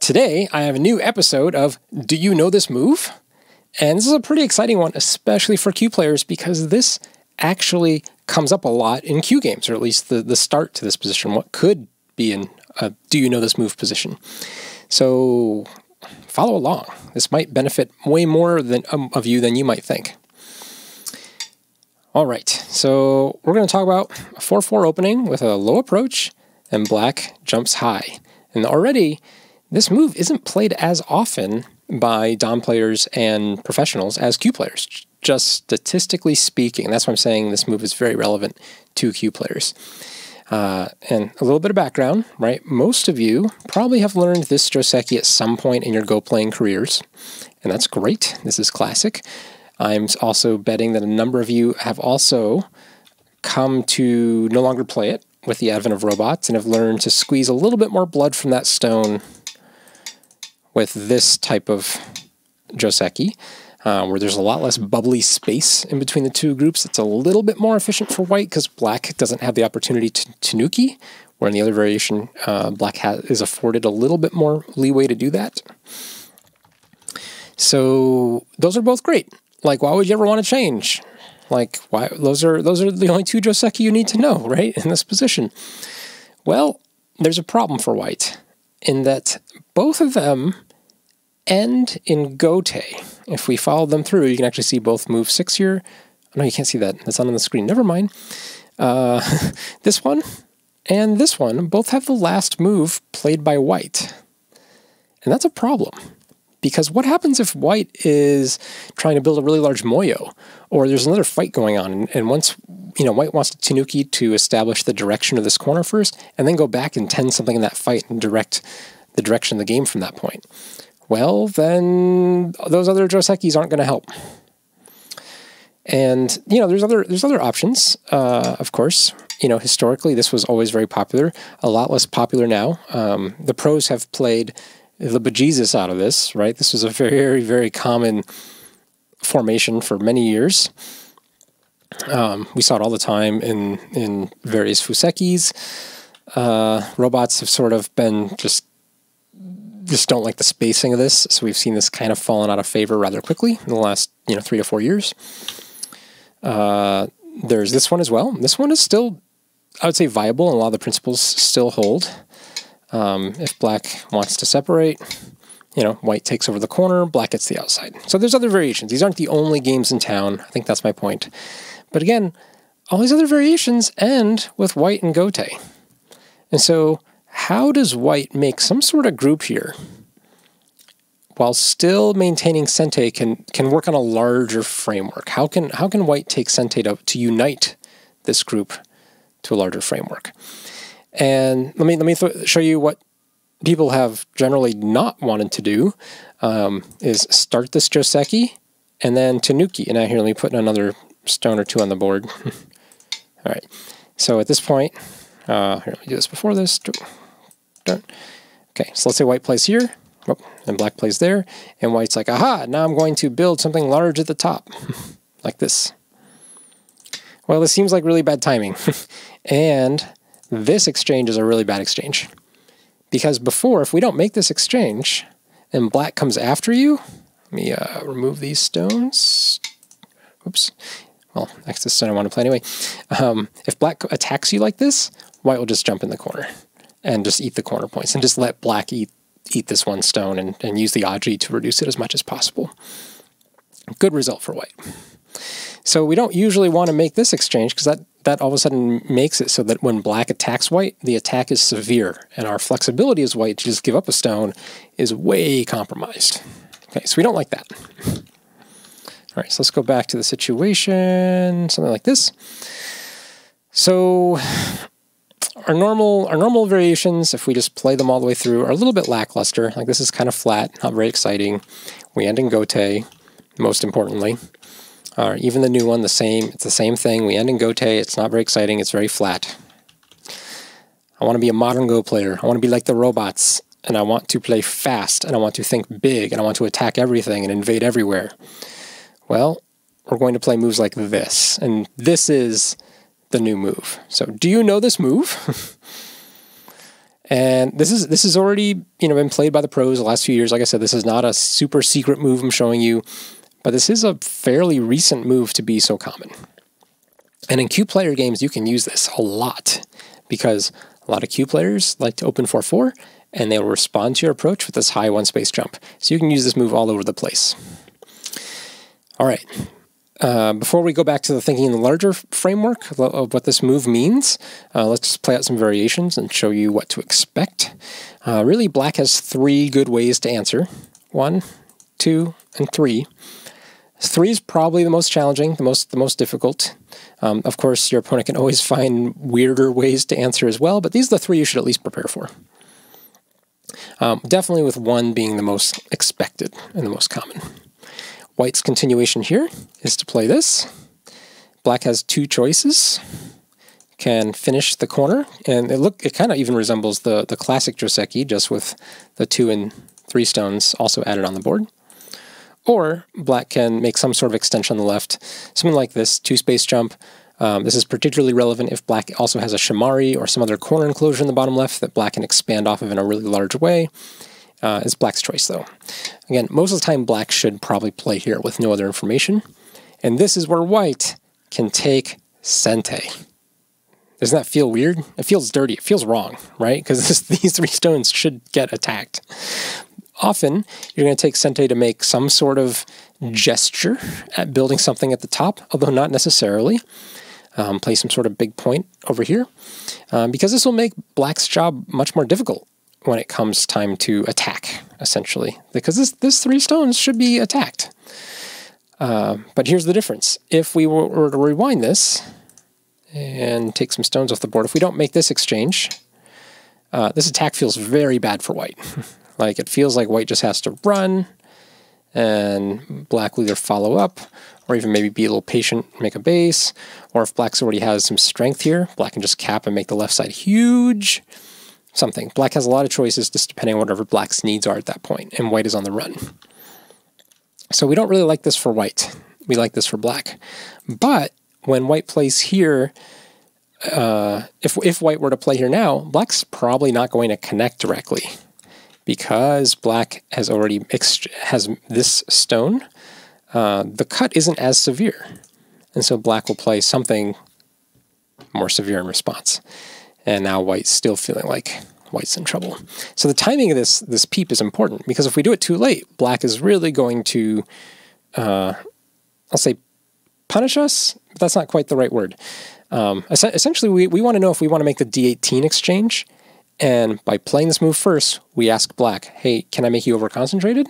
Today, I have a new episode of Do You Know This Move? And this is a pretty exciting one, especially for Q players, because this actually comes up a lot in Q games, or at least the start to this position, what could be in a Do You Know This Move position. So follow along. This might benefit way more of you than you might think. All right, so we're going to talk about a 4-4 opening with a low approach, and black jumps high. And already, this move isn't played as often by Dom players and professionals as Q players, just statistically speaking. And that's why I'm saying this move is very relevant to Q players. And a little bit of background, right? Most of you probably have learned this Joseki at some point in your Go playing careers, and that's great. This is classic. I'm also betting that a number of you have also come to no longer play it with the advent of robots and have learned to squeeze a little bit more blood from that stone with this type of Joseki, where there's a lot less bubbly space in between the two groups. It's a little bit more efficient for white because black doesn't have the opportunity to Tanuki, where in the other variation, black is afforded a little bit more leeway to do that. So those are both great. Like, why would you ever want to change? Like, why? Those are the only two Joseki you need to know, right, in this position. Well, there's a problem for white in that both of them end in gote. If we follow them through, you can actually see both move 6 here. No, you can't see that. That's not on the screen. Never mind. This one and this one both have the last move played by white. And that's a problem. Because what happens if white is trying to build a really large moyo, or there's another fight going on, and once white wants to Tanuki to establish the direction of this corner first, and then go back and tend something in that fight and direct the direction of the game from that point. Well, then those other Josekis aren't going to help. And there's other options. Of course, historically this was always very popular. A lot less popular now. The pros have played the bejesus out of this, right? This was a very, very common formation for many years. We saw it all the time in various Fusekis. Robots have sort of been just don't like the spacing of this, so we've seen this kind of fallen out of favor rather quickly in the last 3 to 4 years. There's this one as well. This one is still, I would say, viable, and a lot of the principles still hold. If black wants to separate, white takes over the corner, black gets the outside. So there's other variations. These aren't the only games in town. I think that's my point. But again, all these other variations end with white and gote. And so how does white make some sort of group here while still maintaining Sente can work on a larger framework? How can white take Sente to unite this group to a larger framework? And let me show you what people have generally not wanted to do, is start this Joseki and then Tanuki. And now here, let me put another stone or two on the board. All right. So at this point, here, let me do this before this. Okay, so let's say white plays here, and black plays there, and white's like, aha, now I'm going to build something large at the top, like this. Well, this seems like really bad timing. And this exchange is a really bad exchange. Because before, if we don't make this exchange, and black comes after you, let me remove these stones. Oops. Well, that's the stone I want to play anyway. If black attacks you like this, white will just jump in the corner and just eat the corner points, and just let black eat this one stone and use the Aji to reduce it as much as possible. Good result for white. So we don't usually want to make this exchange because that all of a sudden makes it so that when black attacks white, the attack is severe, and our flexibility as white to just give up a stone is way compromised. Okay, so we don't like that. All right, so let's go back to the situation, something like this. So our normal variations, if we just play them all the way through, are a little bit lackluster. Like, this is kind of flat, not very exciting. We end in gote, most importantly. Even the new one, it's the same thing. We end in gote, it's not very exciting, it's very flat. I want to be a modern Go player. I want to be like the robots, and I want to play fast, and I want to think big, and I want to attack everything and invade everywhere. Well, we're going to play moves like this, and this is the new move. So do you know this move? And this is already, been played by the pros the last few years. Like I said, this is not a super secret move I'm showing you, but this is a fairly recent move to be so common. And in Q player games, you can use this a lot because a lot of Q players like to open 4-4, and they'll respond to your approach with this high one space jump. So you can use this move all over the place. All right. Before we go back to the thinking in the larger framework of what this move means, let's just play out some variations and show you what to expect. Really, black has 3 good ways to answer. 1, 2, and 3. 3 is probably the most challenging, the most difficult. Of course, your opponent can always find weirder ways to answer as well, but these are the 3 you should at least prepare for. Definitely with 1 being the most expected and the most common. White's continuation here is to play this. Black has 2 choices. Can finish the corner, and it kind of even resembles the classic Joseki, just with the 2 and 3 stones also added on the board. Or black can make some sort of extension on the left, something like this 2-space jump. This is particularly relevant if black also has a Shamari or some other corner enclosure in the bottom left that black can expand off of in a really large way. It's black's choice, though. Again, most of the time, black should probably play here with no other information. And this is where white can take Sente. Doesn't that feel weird? It feels dirty. It feels wrong, right? Because these 3 stones should get attacked. Often, you're going to take Sente to make some sort of gesture at building something at the top, although not necessarily. Play some sort of big point over here, because this will make black's job much more difficult when it comes time to attack, essentially, because this 3 stones should be attacked. But here's the difference. If we were to rewind this and take some stones off the board, if we don't make this exchange, this attack feels very bad for white. Like, it feels like white just has to run, and black will either follow up, or even maybe be a little patient, make a base, or if black already has some strength here, black can just cap and make the left side huge. Something. Black has a lot of choices just depending on whatever black's needs are at that point, and white is on the run. So we don't really like this for white. We like this for black. But when white plays here, if white were to play here now, black's probably not going to connect directly because black has already has this stone. The cut isn't as severe, and so black will play something more severe in response. And now white's still feeling like white's in trouble. So the timing of this peep is important, because if we do it too late, black is really going to, I'll say, punish us, but that's not quite the right word. Essentially, we want to know if we want to make the d18 exchange, and by playing this move first, we ask black, hey, can I make you over-concentrated?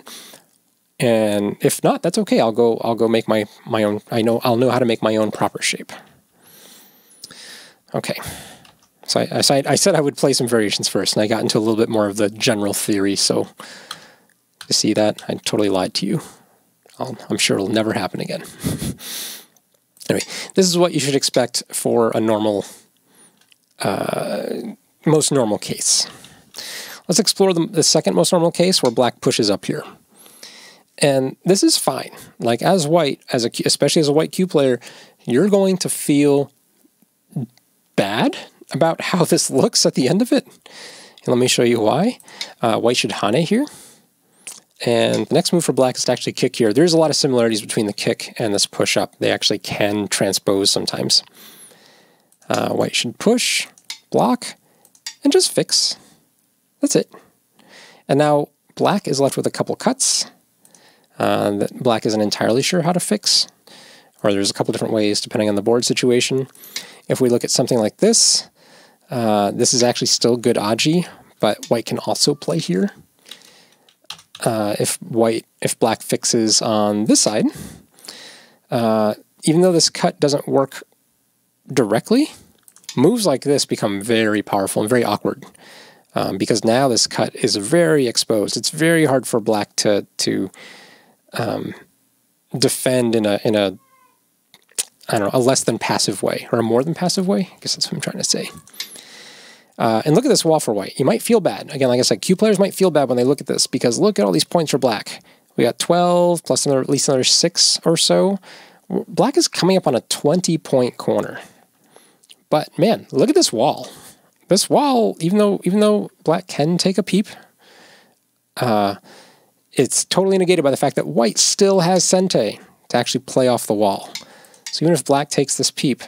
And if not, that's okay. I'll go make my own, I'll know how to make my own proper shape. Okay. So I said I would play some variations first, and I got into a little bit more of the general theory, so to see that, I totally lied to you. I'm sure it'll never happen again. Anyway, this is what you should expect for a normal, most normal case. Let's explore the second most normal case, where black pushes up here. And this is fine. Like, as white, especially as a white Q player, you're going to feel bad about how this looks at the end of it. And let me show you why. White should Hane here. And the next move for black is to actually kick here. There's a lot of similarities between the kick and this push up. They actually can transpose sometimes. White should push, block, and just fix. That's it. And now black is left with a couple cuts that black isn't entirely sure how to fix. Or there's a couple different ways depending on the board situation. If we look at something like this, this is actually still good Aji, but white can also play here. If black fixes on this side, even though this cut doesn't work directly, moves like this become very powerful and very awkward, because now this cut is very exposed. It's very hard for black to defend in a I don't know, a less than passive way, or a more than passive way. I guess that's what I'm trying to say. And look at this wall for white. You might feel bad. Again, like I said, Q players might feel bad when they look at this, because look at all these points for black. We got 12 plus at least another 6 or so. Black is coming up on a 20-point corner. But man, look at this wall. this wall, even though black can take a peep, it's totally negated by the fact that white still has Sente to actually play off the wall. So even if black takes this peep,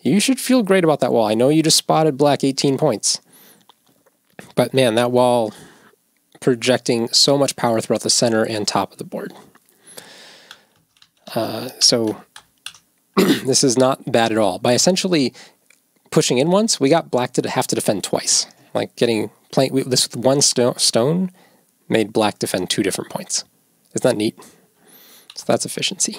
you should feel great about that wall. I know you just spotted black 18 points. But man, that wall projecting so much power throughout the center and top of the board. So this is not bad at all. By essentially pushing in once, we got black to have to defend twice. Like playing this with one stone made black defend 2 different points. Isn't that neat? So that's efficiency.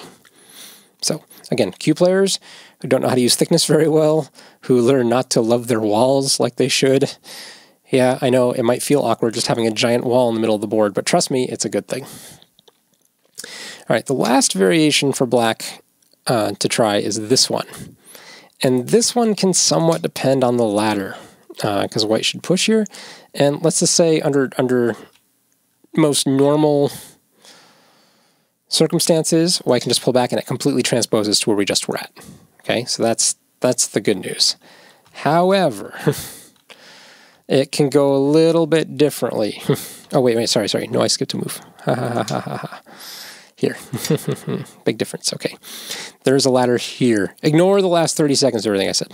So again, Q players who don't know how to use thickness very well, who learn not to love their walls like they should. Yeah, I know it might feel awkward just having a giant wall in the middle of the board, but trust me, it's a good thing. All right, the last variation for black to try is this one. And this one can somewhat depend on the ladder, because white should push here. And let's just say under most normal circumstances, white can just pull back and it completely transposes to where we just were at. Okay, so that's the good news. However, it can go a little bit differently. Oh, wait, sorry. No, I skipped a move. Here. Big difference. Okay. There's a ladder here. Ignore the last 30 seconds of everything I said.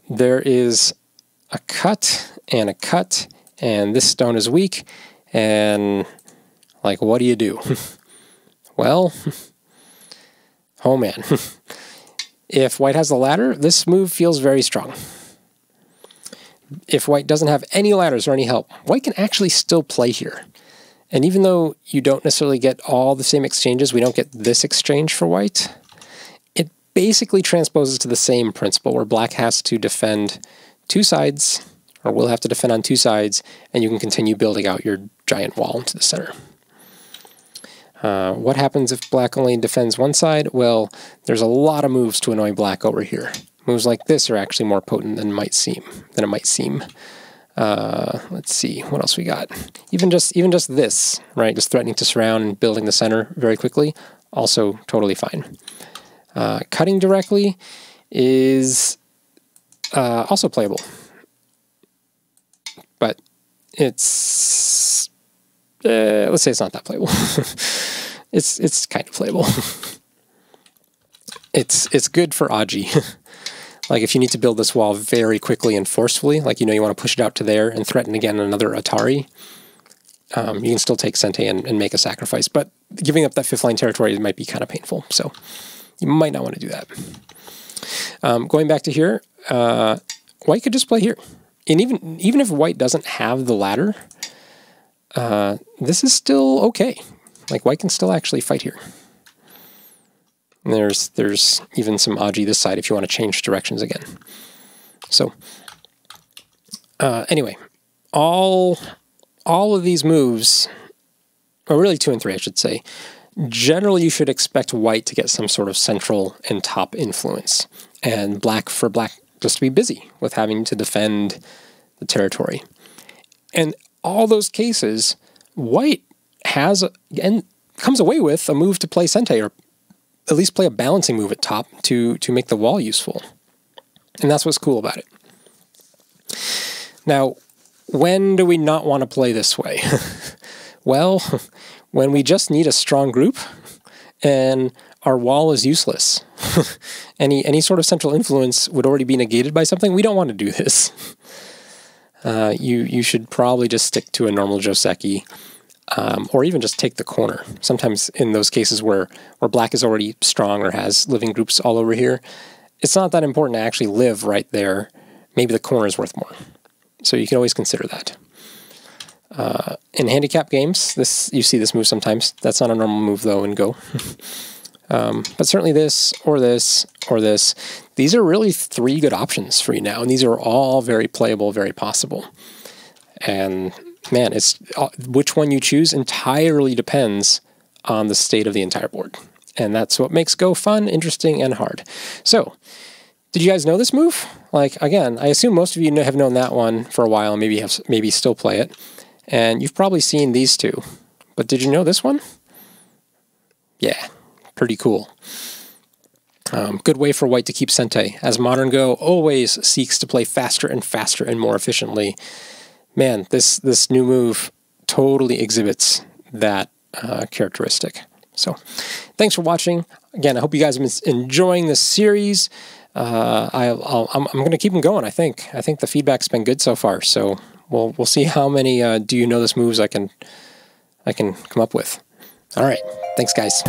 There is a cut, and this stone is weak, and like, what do you do? Well, oh man. If white has the ladder, this move feels very strong. If white doesn't have any ladders or any help, white can actually still play here. And even though you don't necessarily get all the same exchanges, we don't get this exchange for white, it basically transposes to the same principle where black has to defend 2 sides, or will have to defend on 2 sides, and you can continue building out your giant wall into the center. What happens if black only defends 1 side? Well, there's a lot of moves to annoy black over here. Moves like this are actually more potent than it might seem. Let's see, what else we got? Even just this, right? Just threatening to surround and building the center very quickly, also totally fine. Cutting directly is also playable, but it's let's say it's not that playable. It's kind of playable. It's good for Aji. Like if you need to build this wall very quickly and forcefully, like you want to push it out to there and threaten again another Atari, you can still take Sente and make a sacrifice. But giving up that 5th line territory might be kind of painful, so you might not want to do that. Going back to here, white could just play here. And even if white doesn't have the ladder, this is still okay. Like white can still actually fight here. And there's even some Aji this side if you want to change directions again. So anyway, all of these moves, or really 2 and 3 I should say, generally you should expect white to get some sort of central and top influence, and black just to be busy with having to defend the territory. And all those cases, white has and comes away with a move to play Sente, or at least play a balancing move at top to make the wall useful. And that's what's cool about it. Now, when do we not want to play this way? Well, when we just need a strong group and our wall is useless. Any sort of central influence would already be negated by something. We don't want to do this. You should probably just stick to a normal Joseki, or even just take the corner. Sometimes in those cases where black is already strong or has living groups all over here, it's not that important to actually live right there. Maybe the corner is worth more. So you can always consider that. In handicap games, you see this move sometimes. That's not a normal move though in Go. But certainly this, or this, or this. These are really 3 good options for you now, and these are all very playable, very possible. And man, which one you choose entirely depends on the state of the entire board. And that's what makes Go fun, interesting, and hard. So, did you guys know this move? Like, again, I assume most of you have known that one for a while and maybe still play it. And you've probably seen these 2. But did you know this one? Yeah, pretty cool. Good way for white to keep Sente, as Modern Go always seeks to play faster and faster and more efficiently. Man, this new move totally exhibits that characteristic. So, thanks for watching. Again, I hope you guys have been enjoying this series. I'm going to keep them going. I think the feedback's been good so far. So we'll see how many do you know this moves I can come up with. All right, thanks guys.